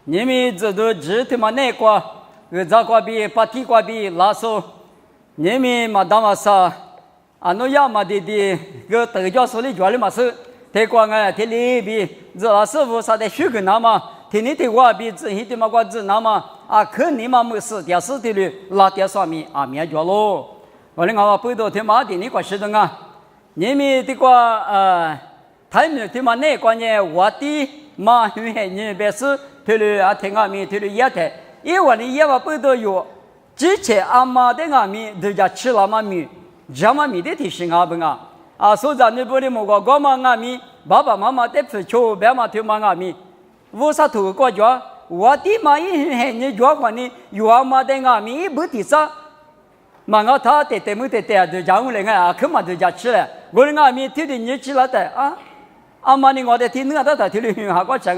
你们这都知他妈内瓜，扎瓜比巴提瓜比拉索，你们嘛当嘛啥？诺亚嘛的个德教手里抓的嘛是，泰国啊，泰里比这拉师傅啥的许个那么，泰你泰国比这些的嘛瓜子那么肯定嘛没事，第四的哩拉第三米免抓咯。我们讲不多他妈的你瓜是的啊，你们的瓜他们他妈内瓜呢，我的嘛因为你别是。他哩听阿弥，他哩也听，因为你也话不多有，之前阿妈的阿弥，人家吃了嘛米，这嘛米的提醒阿本所以咱们不哩莫个我嘛阿弥，爸爸妈妈的付出，别嘛听嘛阿弥，我啥土国家，我的嘛因为你家管你有阿妈的阿弥不提啥，嘛我他得没得就讲我来可嘛人家吃了，我的阿弥听的你吃了的阿妈你我的听那个他听的很好个讲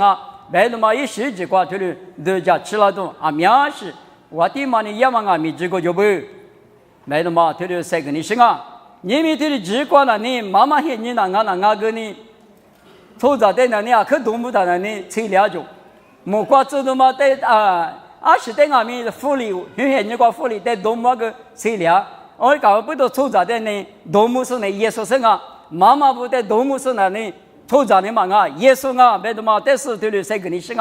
白的嘛，一时之过去了，人家吃了都面试，我的嘛你也嘛米这个就不，白的嘛，他就谁跟你说你们这里只过了你妈妈喊你那个你，抽着的那你可动不到那你吹了就，莫挂这的嘛在20的阿米福利，因为你个福利在动物个吹了，我搞不到抽着的呢，动物是呢耶稣生妈妈不在动物是那呢。抽着的嘛耶稣别的嘛，但是对了谁跟你说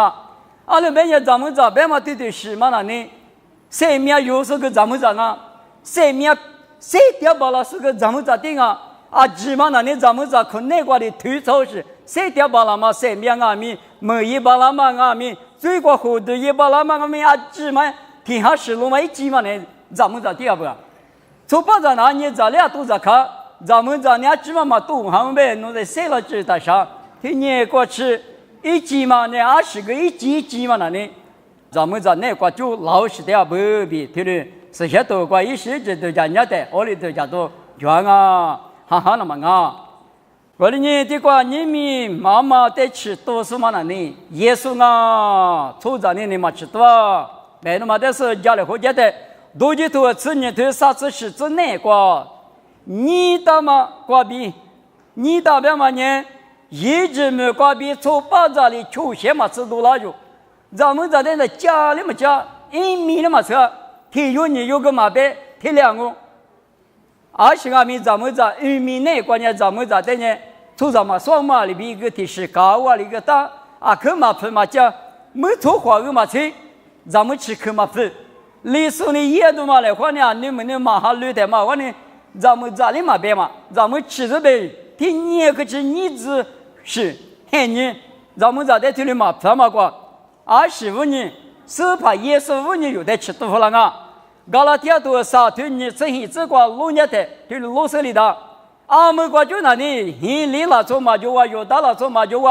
阿拉别人咱们这别嘛对是嘛那呢？谁面有是个咱们这谁面谁掉包了是个咱们这定芝麻那呢咱们这可那个的推操是谁掉包了嘛？谁面米没一包了嘛米最过后的一包了嘛米芝麻天下是路嘛一鸡嘛呢？咱们这第二不？从包着那你这俩都在看。咱们这年芝麻嘛都还没弄在谁了知道上？去年过去一斤嘛呢，20个一斤嘛那呢？咱们这那个就老实的不比，对了，这些都过一时就都家伢的，我里都家都全哈哈那么我的呢这个你们妈妈在吃多少嘛那呢？耶稣抽着你嘛吃多，没那么的是家里回家的，多几头吃你头啥子是做那个？你大嘛瓜比，你大别嘛呢？一直没瓜比从巴扎里出现嘛吃多了就，咱们这在家里嘛家，一米的嘛车，体有你有个嘛别体两个，20个米咱们这1米内关键咱们这在呢，从咱们双马里边一个体是高啊一个大可嘛分嘛家，没错话个嘛吃，咱们吃可嘛分，历史呢也都嘛来话呢，你们的马哈绿的嘛我呢。咱们这里嘛别嘛，咱们吃的呗，第二个是你子是很年，咱们这在这里嘛怎么过？25年，是怕耶稣5年有的吃多了加拉提亚多3天你这一次过6年的，就是6岁里的，们过就那里，你离了走嘛就有大了走嘛就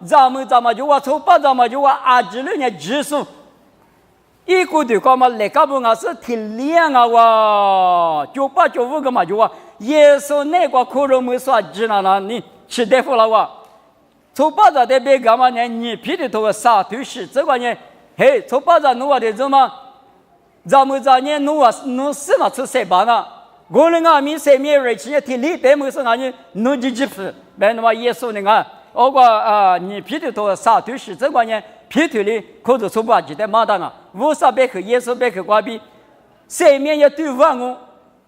咱们就从8咱们就26年结束。一个对干嘛来干不是挺亮就8、95个嘛就耶稣那个可能没说知道了你吃大夫了从8咱的别干嘛呢？你皮的头3头10这个呢？嘿，从8咱弄的怎么？咱们这年弄什么吃谁办我们米谁面人吃挺厉害没是你弄几副，别那么耶稣你皮的头3头10这个呢？皮头里可是从不记得马当50百克耶稣百克瓜比，谁面也对方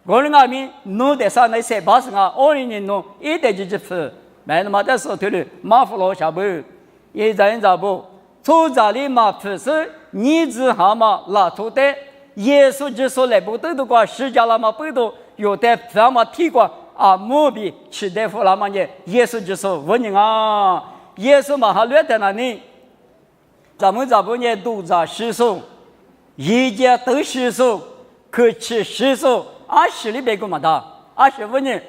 我们米弄得上那谁把是20年弄一点几副，没那么的时候头里马夫罗下步，一人咋不？从这里马夫是你只好嘛拉出的，耶稣就说来不得的话，世界那么不多，有的咱们提过莫比吃的服那么呢？耶稣就说问你耶稣嘛还略在那里。咱们这不呢都在食素，一家都食素，可吃食素20里边个嘛的，25年，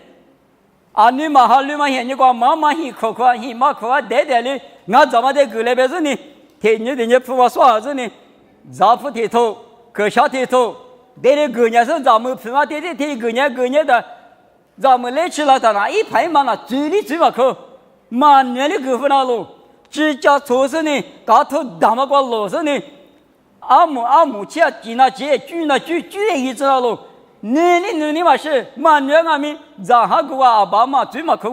你嘛哈你嘛现你讲妈妈很可可，很嘛可带带哩，咱们在过来边子呢，天你的你普法说啥子呢？咱不剃头，可下剃头，带的过年是咱们普法带过年的，咱们来吃了的那一排嘛那嘴里嘴嘛口，满年的过分了喽。只叫做是呢，大头大么个老是呢，阿母家几那几聚那聚一知道喽，你嘛是满年们然后个阿爸嘛最嘛口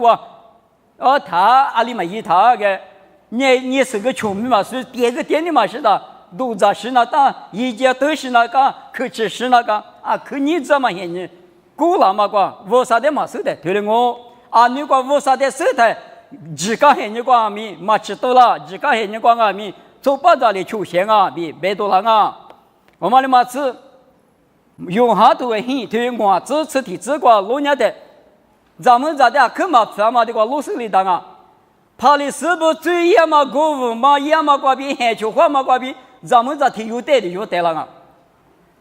他阿里嘛一他个，你是个穷人嘛是第二个店里嘛是的，都在是那个，一切都是那个，可吃是那个啊，可你怎么现你？古老嘛个，我啥的嘛是的，对了我啊，你个我啥的是的，只讲现你个阿米，嘛吃多了，只讲现你个阿米，做不着的出现啊，比别多了啊，我们的嘛是。用下头的很，对我支持的这个老年的，咱们这的可嘛咱们这个老师里当啊，他的是不最也嘛过午嘛也嘛过比还就话嘛过比，咱们这挺有带的有带了啊。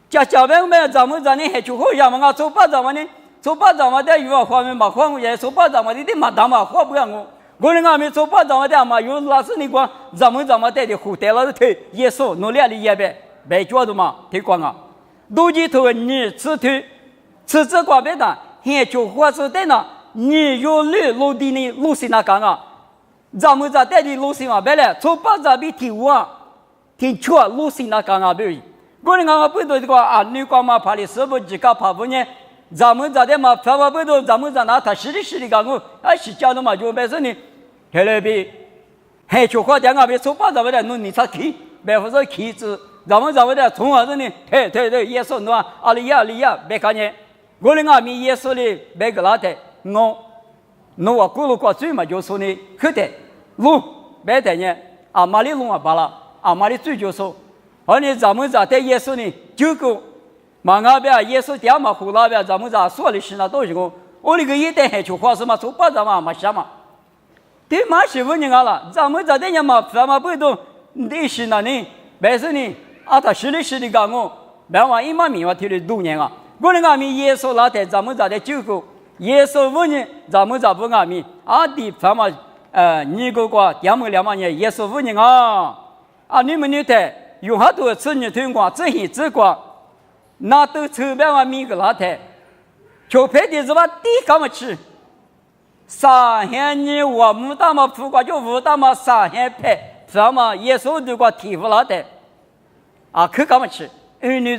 家边们咱们这里还就好呀嘛，做把咱们呢，做把咱们的有方面嘛，方面做把咱们的嘛当嘛花不样我人家没做把咱们的嘛有老师你讲，咱们带的后带了的腿也说努力的也别觉得嘛，推广啊。都记头你吃腿，吃这个别的，还就或是的呢，你有绿路的呢，路是那干啊？咱们这带的路是嘛，别嘞，从把这边听啊，听错路是那干啊，别。我人家不多这个啊，你讲嘛，怕的是不几个怕不呢？咱们这的嘛，怕不多，咱们这那他是的干我，啊是讲的嘛，就别说呢，后来别，还就话讲啊，别从把这边的弄你才去，别不是去子。咱们的从何人呢？对，耶稣喏，阿里亚，别看见，我的阿米耶稣的别个拉的，我咕噜过嘴嘛，就说呢，可得路别的呢，阿玛里路啊罢了，阿玛里嘴就说，而你咱们的耶稣呢，就个马那边耶稣点嘛，胡那边咱们说的是那东西个，我那个一代还就话什么，说把咱们嘛想嘛，对嘛是问人家了，咱们的人嘛，咱们不懂，你是哪里？别是呢？啊，他是的讲我，别话一万米话提了多年啊！我那个米耶稣那天咱们在的救过，耶稣问你，咱们在不阿米啊的咱们你个2万年耶稣问你啊你们那天有好多次你听过这些这个，那都抽别话米个那天，就拍的是吧？地干嘛吃？三天你我们大嘛不管就无大嘛三天拍，咱们耶稣这个提出来的。啊，可干嘛吃？儿女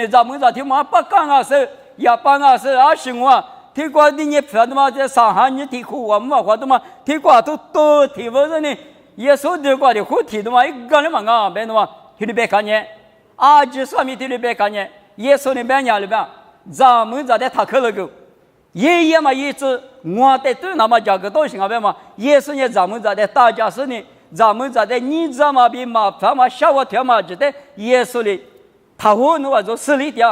咱们听嘛不干啊事，也办啊事，20我听过的你票的嘛，在上海你听过我们话的嘛，听过都听不着呢。也说的过的好听的嘛，一个人嘛啊，别的嘛，听的别看见，啊，就说明听的别看见，也说的别伢里边，咱们在他可那个，爷嘛一直我的对那么讲个东西啊，别嘛，也是呢咱们在大家是呢。咱们在的你怎么比嘛？咱们小我条嘛，觉得耶稣的，他和那做势力的，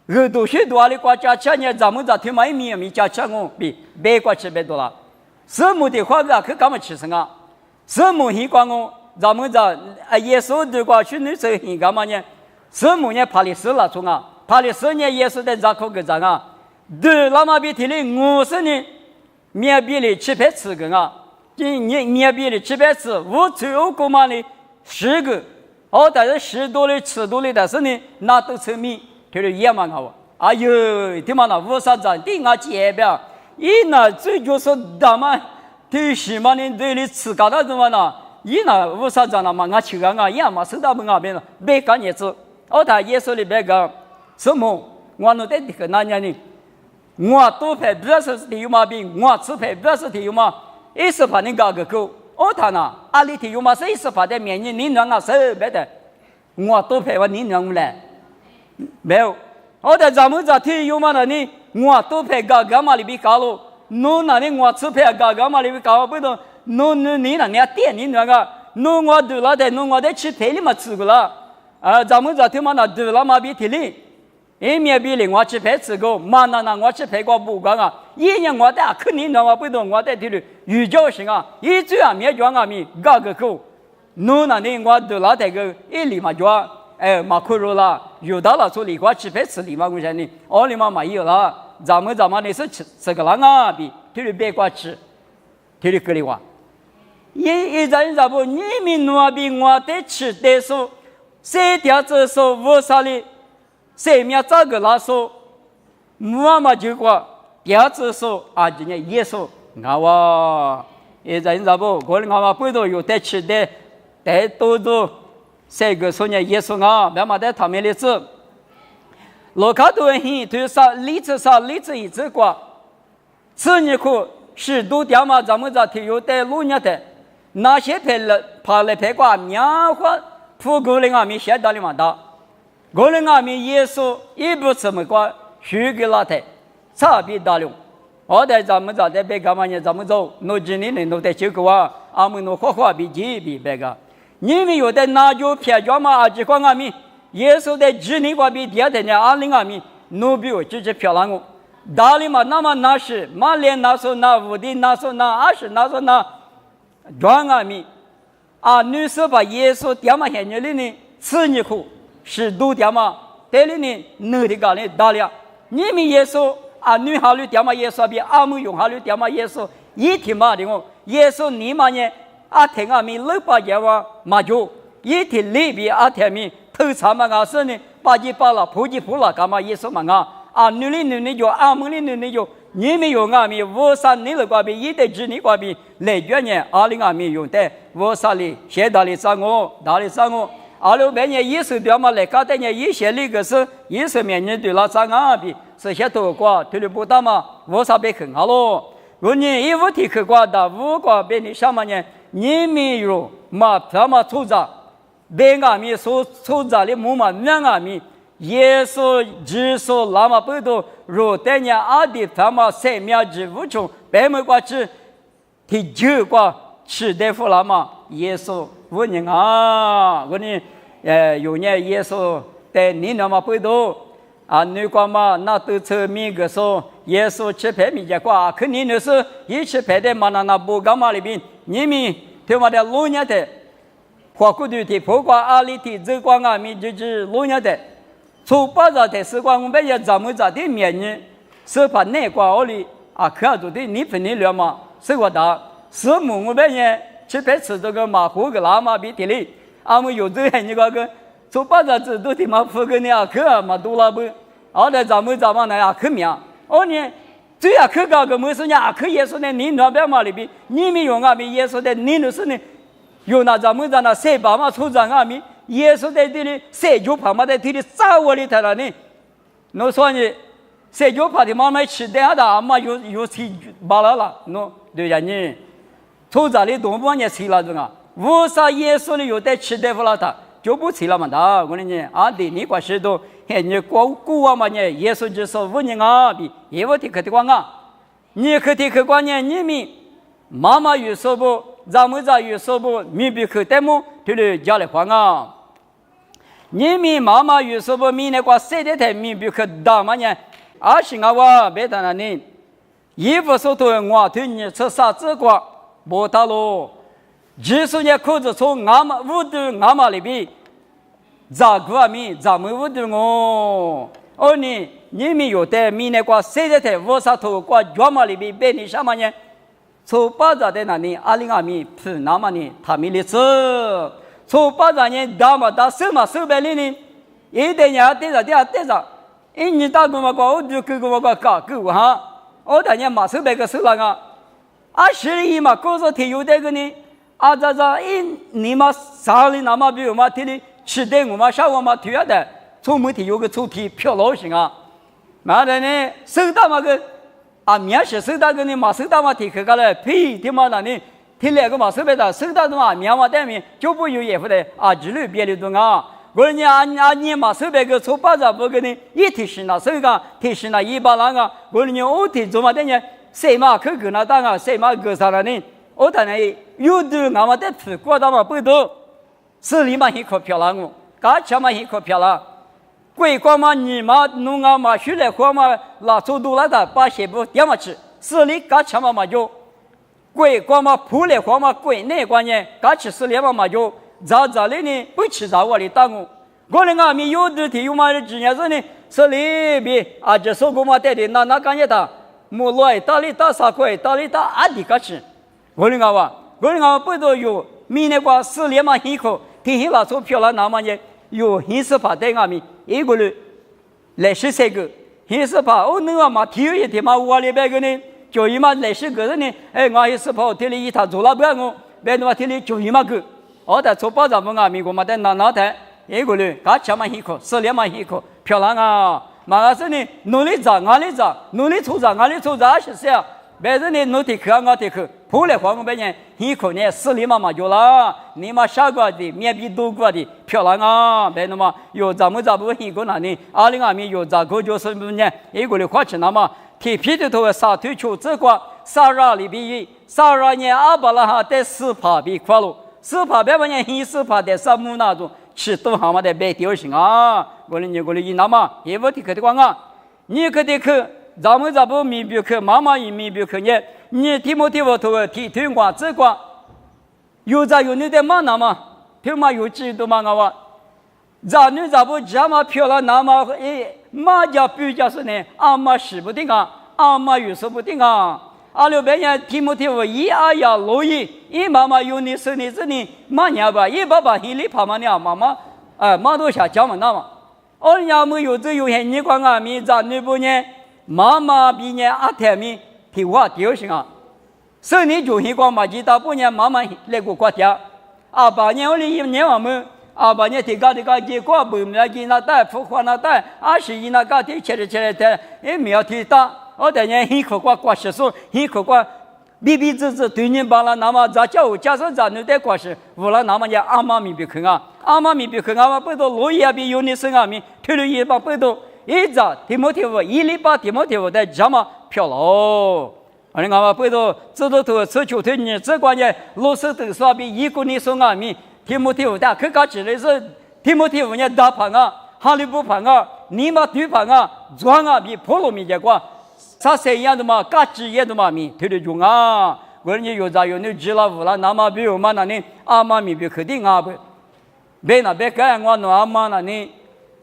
耳朵许多的国家前年咱们在听嘛一米米加强我比别国吃别多了，什么的话不可干嘛吃什么？什么希望我咱们在耶稣的国去那时候干嘛呢？什么呢？帕里斯拉从啊，帕里斯呢耶稣的扎口个章啊，对那么比提的我是呢，面比的吃别吃个啊。你面比的700次，我最后过嘛呢10个，但是10多的吃多的，但是呢那都成米，就是也蛮好。哎呦，他妈那50张的我结表，一那最就是他妈对什么呢？对你吃高到怎么呢？一那50张那嘛我吃个我也嘛收到不那边了，别干日子。他耶稣里别个什么？我弄的这个那年呢，我多拍20的有毛病，我只拍20的有嘛。18年搞个够，他呢，阿里提有嘛是18的免疫领养啊，是别的，我都陪我领养来，没有，在咱们这提有嘛的呢，我都陪搞干嘛里边搞了，侬那里我只陪搞干嘛里边搞不懂，侬你那你店领养个，侬我对了的，侬我得去陪你嘛吃个了，咱们这提嘛那对了嘛别提哩。一面比另外去拍吃个，嘛那我去拍个不光啊，一年我的肯定让我不懂，我在这里预教型啊，一嘴啊面讲啊米搞个口，侬那里我都拿这个一里嘛讲，马可罗啦，有到了说里我去拍吃里嘛，我讲呢，里嘛没有了，咱们那是吃个啷个比，这里别过吃，这里个里话，一咱不，你们那边我得吃得说，谁条子说我啥哩？谁面这个来说，我嘛就说，第二次说今年也说，我现在不，可能我不都有得吃的，得多多，这个说呢也说别嘛得他们的字，罗卡多人对啥例子一直过，此你可是都点嘛咱们这提有的路年的，那些拍了拍过棉花。普古人阿米写到的嘛的，古人阿米耶稣一不怎么过，许给拉台，差别大了。我在咱们在别干嘛呢？咱们走，诺今年人都在这个哇，阿们诺花花比几比别个，你们有的拿就偏叫嘛阿吉光阿米，耶稣在今年过比第二天呢阿零阿米，努比我直接漂亮哦。大里嘛，那么那是马连那说那乌的那说那阿是那说那，转阿米，啊女士把耶稣点嘛现在里呢，吃你苦是都点嘛，这里呢女的干的大了，你们耶稣啊女哈律点嘛耶稣比阿姆用哈律点嘛耶稣一天嘛的哦，耶稣你嘛呢阿天阿米六百year嘛嘛就一天里比阿天米头长嘛阿是呢，巴吉巴拉普吉普拉干嘛耶稣嘛啊。啊，女的就阿门的女的就，你们有阿米我三你的瓜比，一代之你瓜比，来月呢阿里阿米用的，我三里写大里三我，大里三我，阿六百年一手表嘛来搞的呢，一写那个是，一手面呢对了三阿比，是写多瓜，对了不大嘛，我啥别很好咯，我呢一五提克瓜的，五瓜别你什么呢？你们有嘛什么出杂，别阿米所出杂的木嘛两阿米。耶稣只说那么不多，若等人阿弟他们生命之无穷，白没过去，第九个吃的服了嘛？耶稣无人啊，我呢，有年耶稣在你那么不多啊，你讲嘛，那都出名个说，耶稣吃白米的话，肯定的是一吃白的嘛，那不干嘛里边，你们对我的老年的，花骨头的，不管阿里的，这光阿米就是老年的。从巴扎的时光，我们也咱们在的面呢，是把那瓜奥里啊，看住的你分的了嘛？是我的，是母我们呢，去白吃这个马虎个拉马比的哩，俺们有这样一个，从巴扎子都他妈付给你啊，可嘛多了不？后来咱们那呀，可命，哦呢，这样可搞个没事呢，可也是呢，你那边嘛里边，你们用俺们也是的，你那是呢，有那咱们在那谁把嘛出张俺们。耶稣在这里，谁就怕嘛在这里找我里头了呢？我说你，谁就怕的妈妈吃的的，阿妈有吃罢了，喏，对呀你，从这里东方也吃了这个，为啥耶稣里有在吃的不了他，就不吃了嘛？他我跟你啊，对你关系都，你古啊嘛呢？耶稣就说无人啊比，也不提可的光啊，你可提可光呢？你们妈妈有说不，咱们家有说不，你比可带么？对了，家里黄啊。你们妈妈有时候明年过谁的台面比可大嘛呢？而且我别谈了呢，衣服说头我对你吃啥子瓜不大咯？即使你裤子从俺们屋头俺们里边，咋个咪咱们屋头我？哦你们有的明年过谁的台我啥头过专门里边被你什么呢？从巴扎的那里阿里阿米普那么呢，他们的吃。从巴扎人打嘛打手嘛手白里呢，一点呀对着，你打过嘛过，我就给我搞哈，我当年马手白个手那个，啊是一嘛，过说提有这个呢，啊你嘛啥里那么比如嘛提的吃的我嘛啥我嘛提的，从没提有个出题漂老行啊，嘛的呢手打嘛个啊面是手打个呢马手打嘛提去个嘞，屁的嘛那呢。听那个嘛，是不是？手打的嘛，面嘛带面就不有也不得啊，之类别的东啊。我你你嘛，手别个从巴扎不给你一提是那手个，提是那一把那个。我你我提做嘛的呢？谁嘛可跟那当啊？谁嘛跟上了呢？我当然有的俺们在吃过的嘛不多，是里嘛一颗漂亮哦，嘎吃嘛一颗漂亮。鬼光嘛你嘛弄啊嘛出来货嘛，拉走多了的把些不点嘛吃，是里嘎吃嘛就。鬼光嘛铺来光嘛鬼那关键，刚吃死了嘛就早里呢不吃早我的当我的阿米有的提有嘛的之前是呢是里边啊这手工嘛带的那感觉他木来大里大啥块大里大阿弟个吃我的阿不都有明年过死了嘛一口提起了手漂亮那么呢有黑色发带阿米一个人来13个黑色发哦那个嘛提有一天嘛我里边个呢。就一嘛来是个人呢，我也是跑天里一趟做了不要我，别的话天里就一嘛个，我在做包装不啊，美国嘛在拿台，一个人刚吃嘛一口，10年嘛一口，漂亮啊！嘛是呢，努力找，努力出找，是这样，别人呢努力去，我去去，后来黄白人一口呢死里妈妈就了，你妈傻瓜的面比多瓜的漂亮啊，别那么有咱们不一个那里，2020有咋个就是呢，一个的花钱那么铁皮的头撒腿球这个撒拉里比撒年阿巴拉哈在斯帕比快乐，斯帕别问人斯帕在萨姆那种吃都好嘛的白丢行啊，我的一那么也不提可的光啊，你可得去。咱们不米别克，妈妈也米别克呢。你提莫提我头提推广这个，有在有你的妈那么，推嘛有几多嘛我，咱女不这么漂亮那么妈家不家是呢？阿妈使不定啊，阿妈有时不定啊。阿六别人提莫提我一阿呀罗一妈妈有你生你这里妈娘吧，一爸爸一里怕嘛呢？妈妈妈都想讲嘛那么，我娘们有这有些你管俺们咱女不呢？妈妈比你阿太米提话丢行啊，所以你就希望嘛，记得不年妈妈来过国家，阿爸年我哩年我们阿爸年提高结果不来给那带复活那带，20那个提起来的，没有提到，我等年一口过实数，一口过比子对你把了那么咱假设咱女的过实，无了那么也阿妈咪别看啊，阿妈咪别看啊，不都罗也比有你生啊咪，推了一把不都。一早提摩提夫一礼拜提摩提夫在这么漂亮，而你看不都知道头吃球腿你这关键老师都说比一个人说俺们提摩提夫的可起来是提摩提夫呢大胖啊，哈利不胖啊，尼玛对胖啊，壮啊比普罗米结果，啥谁样的嘛，嘎吱样的嘛咪推得中啊，我你有咋有你知了无了，那么比如嘛那你阿妈咪比肯定啊不，别那别干我那阿妈那你。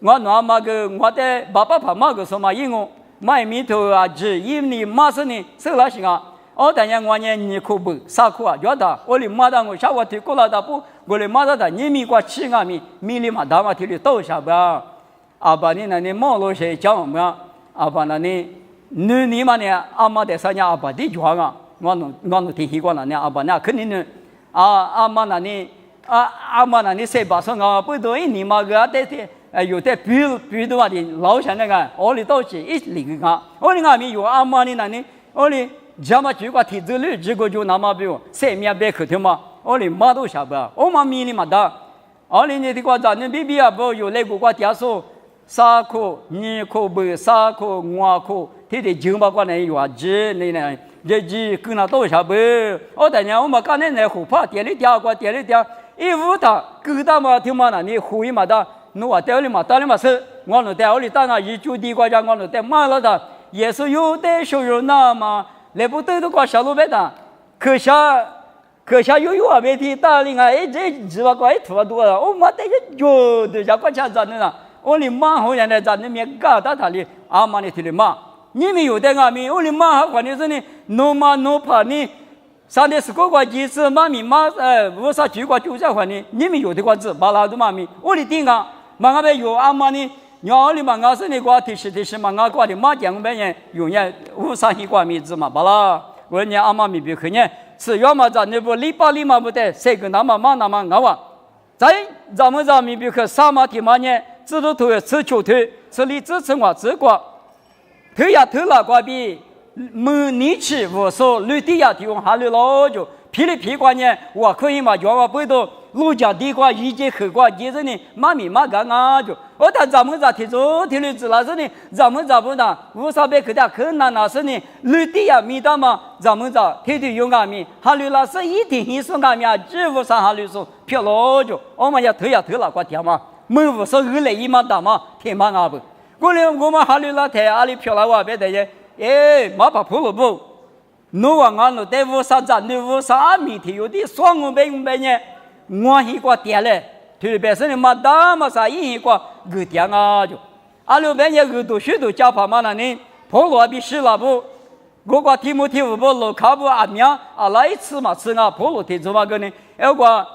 我那妈个我的爸爸妈妈个什么因我买米头啊只因你妈是你是哪行啊？我等下我呢你可不啥苦啊？觉得我哩妈的我下我提过来的不，我哩妈的你米过吃啊米哩嘛大嘛提哩多下吧？阿爸你那你忙了些讲我们阿爸那你嘛呢？阿妈的三年阿爸的讲啊，我弄提起过那呢阿爸那肯定呢阿妈那你阿妈那你谁把说啊？不对你妈个的。有的比的话的老乡那个，我哩都是一零个，我哩俺们有阿妈的那里，我哩这么几个体质率，这个就那么比如三面白口的嘛，我哩妈都晓得，我妈米哩嘛的，我哩你的话咱们比啊不有那个话点数3颗、2颗不3颗、5颗，他的九把个人有啊几那呢，这跟那都晓得，我等下我们刚才那虎怕点了点过点了点，一屋他勾到嘛听嘛那你胡一嘛的。我带你嘛，带你嘛是，我能带我哩到那一就地国家，我能带买了的，也是有的小人那嘛，来不得的话小路白的，可下有啊别提大领啊，这几万块土多了，我妈带个就对家国家赚的啦，我哩妈好像在赚的面搞到他哩，阿妈哩提哩妈，你们有的阿咪，我哩妈还管的是呢，侬妈侬怕你。上的是个个几次妈咪妈我啥几个就在还你，你们有的个子把老子妈咪，我哩顶啊。嘛个边有阿妈呢，娘哩嘛我是那个提示嘛我过的嘛讲别人永远无啥一个名字嘛，罢了。我说你阿妈咪别看呢，是要么咱那不礼拜不得，谁个那么嘛我啊，在咱们咪别看啥嘛提嘛呢，知道头吃球腿，吃里支持我这个，头呀头那个比没你吃我说绿地呀提供下来老久，皮里皮关呢，我可以嘛叫我不到。路家地瓜一节后瓜，接着呢，妈咪妈干啊就，我但咱们提出提了子那是呢，咱们不呢，500克的可那是呢，绿地呀米的嘛，咱们天天用阿米，哈绿那是一天一送阿米啊，只无上哈绿说漂老就，我们要投那个点嘛，没无说2来1嘛大嘛，天嘛阿不，我们哈绿那台阿里漂了哇别的耶，马把普罗不，侬往俺那带500咱那500阿米提有的双500呢。我一个点嘞，特别是你妈大嘛啥一个个点啊就，阿六边也个都许多家跑嘛那呢，普罗比是那不，我个提姆提乌不路卡不阿苗阿来一次嘛吃啊普罗提做嘛个呢，要个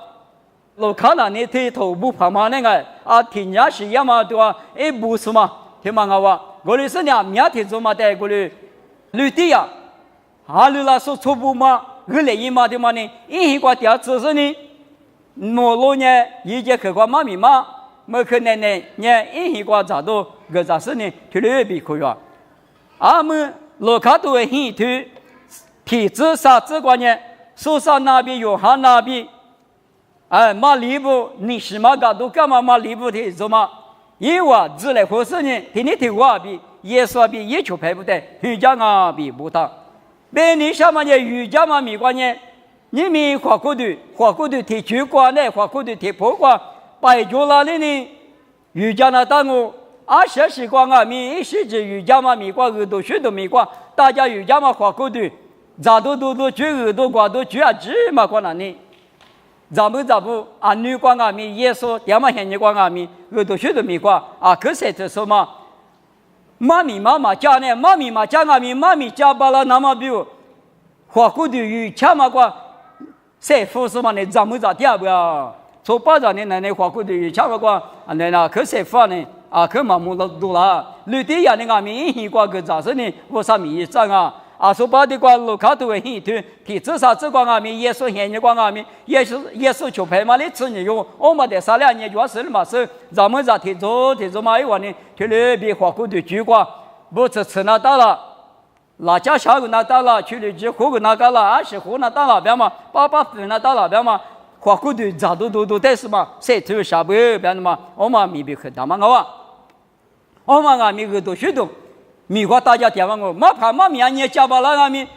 路卡那呢提头部跑嘛那个啊听伢是呀嘛对吧？不是嘛，听嘛我我哩是伢苗提做嘛的我哩绿地呀，阿六那说初步嘛，2来1嘛的嘛呢，一个点只是呢。莫罗呢，一节课过妈咪妈，没可能呢，一个咋都个咋是呢？特别比可以啊。阿们罗卡都会很多，体质啥这个呢？苏珊那边、约翰那边，马里布，你是嘛个都干嘛马里布的做嘛？因为自来合适呢，天天听话比耶稣比也就排不得，瑜伽啊比不大。别你什么呢？瑜伽嘛没关呢？你们花骨头提取过呢，花骨头提破过，摆住了呢？瑜伽那当我20光啊，一时之瑜伽嘛没关，耳朵血都没关，大家瑜伽嘛花骨头，咋都举耳朵瓜都举啊，芝麻关哪呢？咋不啊？女光啊咪耶稣，爹妈现女光啊咪，耳朵血都没关啊，可是这说嘛，妈妈家呢，妈咪家啊咪，妈咪家巴拉那么比如，花骨头瑜伽嘛关。谁服侍嘛？你怎么咋点不呀？从巴掌呢，那花骨头瑜伽嘛关，那可谁服呢？可麻木了多了。绿地呀，那个咪一挂个咋是呢？我啥咪长啊？说巴的挂路卡都会很多，提至少这挂啊咪，耶稣现你挂啊咪，耶稣就拍嘛的吃你用，我们的3、2年就死了嘛是，咱们咋提走嘛一晚呢？提了比花骨头举挂，不吃那到了。那家小个那到了，去了之后个那到了，20户那到了，别嘛，8分那到了，别嘛，花骨头咋都但是嘛，谁头下不别的嘛，我们没别去打嘛我，我们啊没个多许多，没话大家点嘛我，马怕马米啊你加巴拉啊米，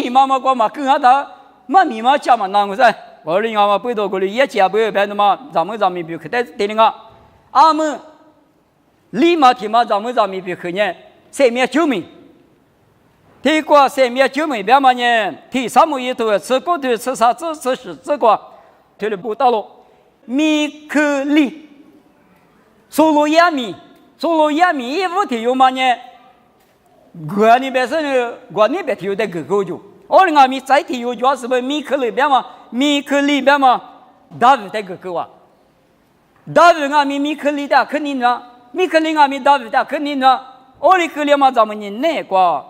妈妈过嘛更好的，马米嘛加嘛那个噻，我哩啊嘛背到过哩也加不别的嘛，咱们没别去但是对了啊们，立马提嘛咱们没别去呢，谁没救命？提过3面9枚别嘛呢？提3枚一头，吃骨头吃啥子吃屎这个，提了不到了。米克利，苏罗亚米一五提有嘛呢？我那边是呢，我那边提有的狗就，我那米再提有主要是不米克利别嘛？米克利别嘛？大卫的狗啊，大卫啊米克利的肯定呢，米克利啊米大卫的肯定呢，我的克利嘛咱们人那个。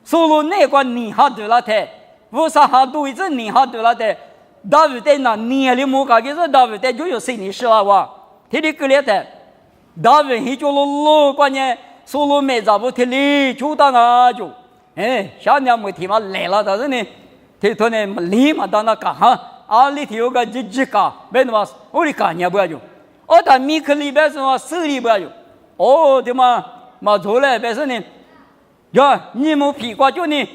苏罗那个你哈对了的，为啥哈多一直你哈对了的？大卫在那你里木卡给是大卫在就有谁你是了哇？他的个来的，大卫he就罗关键苏罗没咋不他里就当啊就，小娘没提嘛来了，但是呢，他说呢立马到那干哈？里头有个几个，别的嘛，我的干也不要就，但米克里边是嘛手里不要就，对嘛做了别是呢。呀，你们屁股就呢，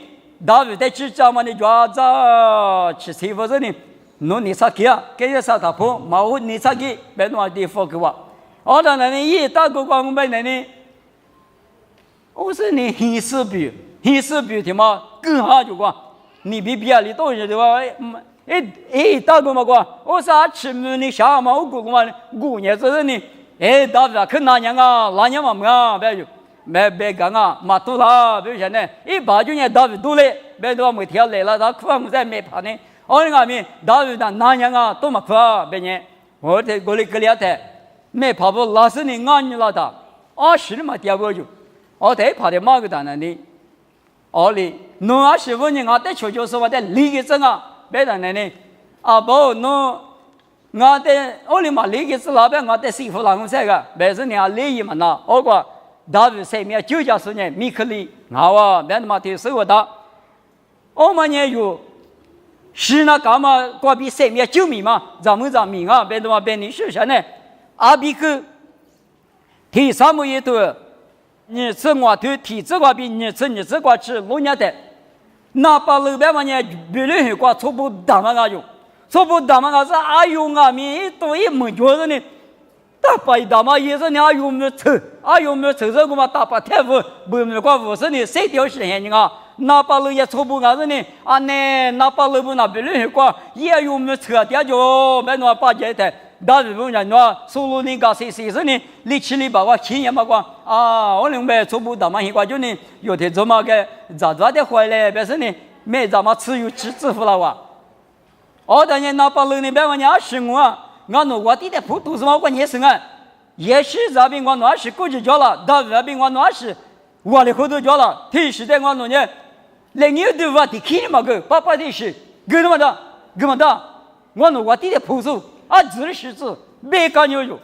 大卫在吃什么呢？抓着吃媳妇子呢，弄你啥给啊？给人啥打破，毛你啥给？别弄地方给我。当然呢，一大个光白呢呢，我说你黑死比的嘛，更好就光，你比别的多些的话，大个嘛光，我说吃你啥嘛？我姑娘子呢，大卫看哪样啊？哪样嘛么？别就。别讲啊，马多啦，比如说呢，把就呢大卫多嘞，别多没条来了，他苦我在没怕呢。那边大卫的哪样啊，多么苦啊，别呢，我在过来格里的，没怕不老是你安你了的，20嘛第二个就，在怕的马个单呢，哩，侬25年我在求求是我在理个证啊，别的呢，不侬。我在哩嘛理个是老板，我在媳妇老公这个，别是你理嘛那，我讲。大卫3面9家10年米克利，别的嘛对生活的，我们呢有是那干嘛过比3面9米嘛，咱们米啊，别的嘛别你说啥呢？比克提3么一多，你吃我头提这个比你吃个吃6年的，那把路边嘛呢，别人很挂错不打嘛个就，错不打嘛个是米多一没觉得呢。大把大嘛也是你有没有抽？有没有抽这个嘛？大把太傅不没关无事呢，谁掉时间呢？那把路也抽不干是呢？那把路不那别人光也有没有抽掉就没那把节的，大日本人说收入那个谁是呢？你去里把我钱也没光我明白抽不大嘛，一块就呢有的怎么个咋的回来？别是呢没怎么吃有吃支付了哇？当年那把路那边嘛25啊。我弟弟不读什么关键是也是这边我20过去交了，到这边我20，我的后头交了，提示的我呢，连你都我的看嘛个，爸爸的是，干什么的？我弟弟朴素，字是字，没干有，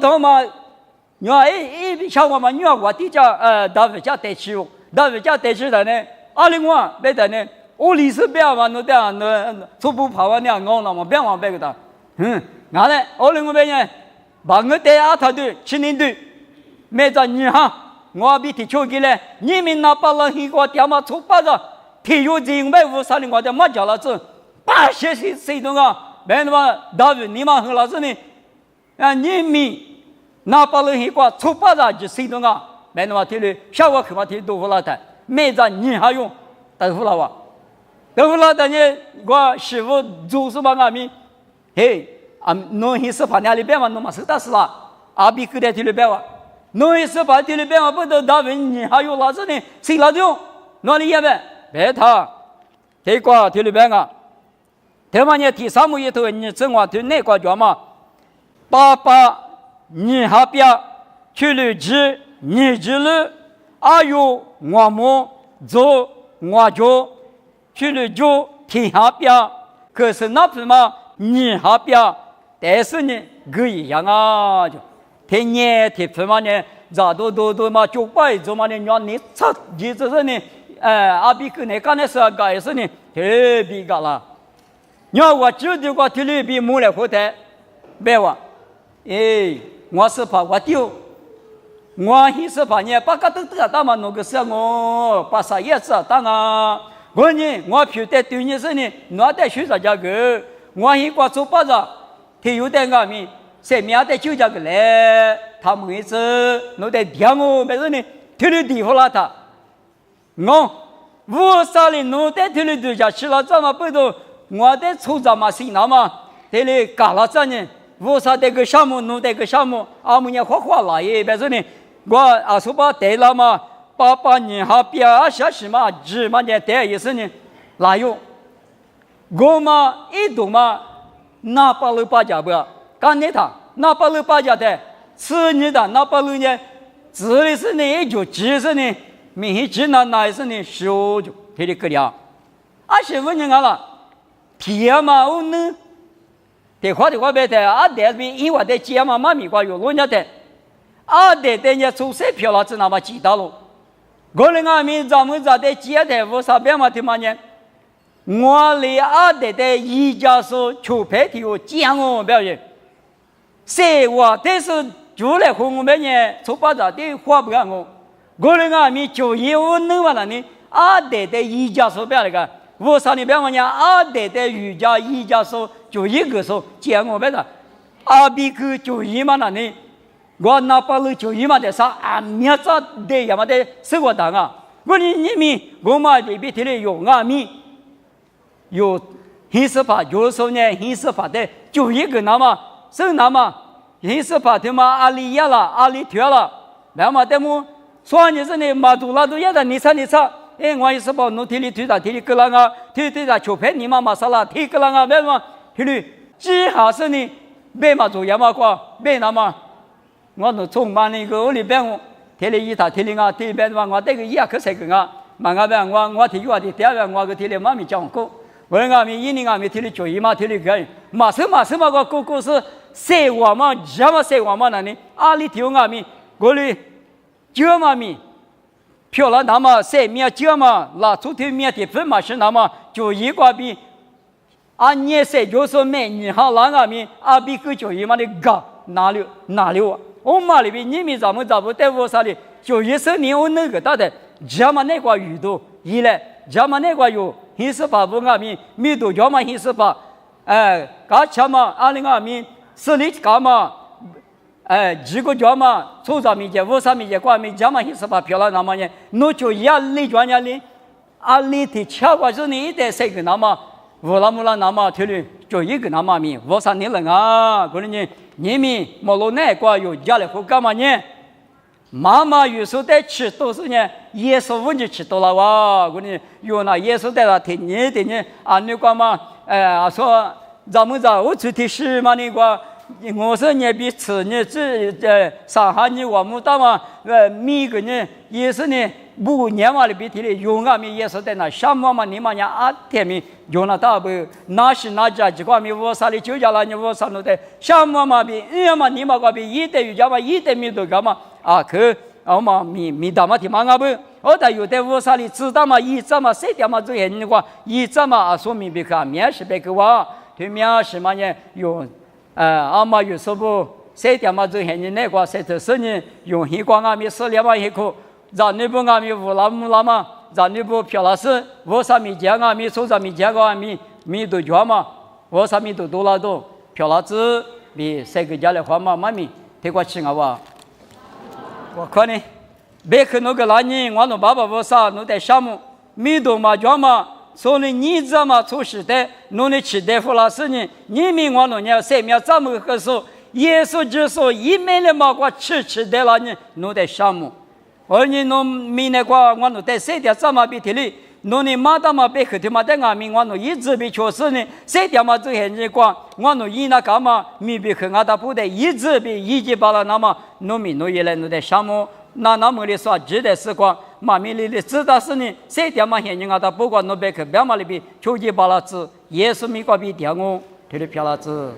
他嘛，你看像我嘛，你看我弟家到家带去的呢，另外别的呢，我历史变嘛，侬这那初步跑完那我那么变完别个的，俺嘞，我另外边呢，把我带阿他队70队，没在你哈，我比踢球去嘞，你们那把人一个爹妈出巴子，体育150的我的没叫了子，80岁东啊，别他妈大卫你妈和老师呢，你们那把人一个出巴子就谁东啊，别他妈体育小我去嘛体育都不拉的，没在你还用，豆腐了哇。豆腐了，等于我师傅做什么阿米？嘿，侬一时把那里边嘛，侬嘛是打死了，阿比克在这里边哇，侬一时把这里边嘛不都打问你还有哪子呢？谁哪种？哪里也别别他，这个这里边啊，他妈你第三幕一头你正话对哪个叫嘛？爸爸，你还别去了去，你去了，哎呦，我们做我就。去了就天下边，可是那不嘛，你下边，但是呢，不一样啊，就天年天不嘛呢，咋都嘛就摆着嘛呢，让你擦，你这是呢，阿比跟那干的是干的是呢，特别干了。你看我就这个特别木来后台，别话，我是怕我丢，我也是怕你把个都得到嘛，那个是我把啥也是当啊。我呢，我晓得对你是呢，我得学啥家个，我一个做包子，他有点阿米，谁面得就家个来，他们一次，我得听我，没事呢，听了地方了他，我啥哩，我得听了对家去了，怎么不都，我得出怎么行了嘛，这里干了这呢，我啥得个项目，我得个项目，阿们也花来耶，没事呢，我阿说把对了嘛。爸爸，你还别小什么芝麻的带意思呢？哪有？我嘛一动嘛，那把路把家不？干你他，那把路把家的，吃你的那把路呢？指的是呢，就指是呢，明天那是呢，手就他的个了。啊，媳妇你看了，天嘛我呢，得花别的，啊得比因为的姐嘛妈咪瓜有人家的，啊得人家出水票了，只那么几道路。我们阿弥咱们在的接待我啥边嘛的嘛呢？我哩阿得的一家说球拍体育讲我表演，谁话但是就来和我们呢，出发在的话不干我们阿弥就业务能完了呢？阿得的一家说表那个，我啥里边嘛呢？阿得的瑜伽一家说就一个说讲我们的，阿比克就一嘛那呢？我哪怕了就一嘛的啥啊，面子的呀嘛的生活当啊，我你们我嘛这边这里有阿弥，有黑色法，有时候呢黑色法的就一个那么是那么黑色法的嘛阿里呀了阿里跳了，那么的么说你是呢马杜拉都也的你猜，我也是把侬这里推到这里个啷个，推到球拍你嘛马萨拉推个啷个，别嘛这里只好是呢别嘛做呀嘛瓜别那么。我都从嘛那个屋里边我，天里一他天里啊，天里边嘛我这个也可谁个啊，嘛那边我天我的第二边我个天里妈咪讲过，我阿咪一年阿咪天里就一嘛天里个，马什么个哥哥是谁我嘛，什么谁我嘛那呢？阿里天阿咪，我哩叫嘛咪，漂亮那么谁面叫嘛，拉出头面的分嘛是那么就一个比，啊你谁就是美女好那阿咪，阿比个就一嘛的高哪里啊？我妈里边你们咱们找不到我啥的，就一生年我那个大的，咱们那个鱼多，一来咱们那个有黑色法不阿米，米多咱们黑色法，搞钱嘛，阿里阿米，实力搞嘛，几个咱们出咱们家，我啥米家管米，咱们黑色法漂亮那么呢，侬就一里专家里，阿里的吃过是你一代谁个那么，我那么那么推理就一个那么米，我啥你人啊，可能呢。你们莫罗那个有家里户干嘛呢？妈妈有时候在吃都是呢，耶稣问你吃多了哇！我呢有那耶稣在那听你的呢啊，那个嘛，说咱们我出去吃嘛那个，我说你别吃呢，这上海呢我们到嘛米个呢也是呢。不年嘛里边提的用啊米也是在那什么嘛你嘛呀啊天米用了大不那是那家几块米我啥里就家了你我啥弄的什么嘛比嘛你嘛个比一等于家嘛一等米都干嘛啊可嘛米大嘛提嘛啊不我在有的乌沙里知道嘛，一这么谁点嘛最现的话，一这么啊说明别个面是别个话，对面是嘛呢用阿妈有说不，谁点嘛最现的那个谁就是呢用黑光啊米死了嘛黑口，让你不啊米乌拉木拉嘛，让你不漂拉是乌沙米讲啊米手上米讲啊米都讲嘛，乌沙米都多拉多漂拉子比谁个家的话嘛妈咪，这个吃啊哇，我看呢。别克那个男人，我那爸爸我啥，弄在项目，米多嘛讲嘛，所以你怎么出事的，弄的吃的服了事呢？你们我那年谁面怎么个说？耶稣就说一面的嘛，我吃的了呢，弄在项目，而你弄米那个我那在谁的怎么比提里？弄的马达嘛别克的嘛在俺们我那一直被确实呢，谁的嘛最现人讲，我那一那干嘛米别克俺他不得一直被一直把了那么农民弄一来弄在项目。那么的说，值得是光，马米里的知道是呢，谁点嘛现人啊？他不管那边去，别嘛里边，秋季巴拉子，耶稣米个比点我，这里漂拉子。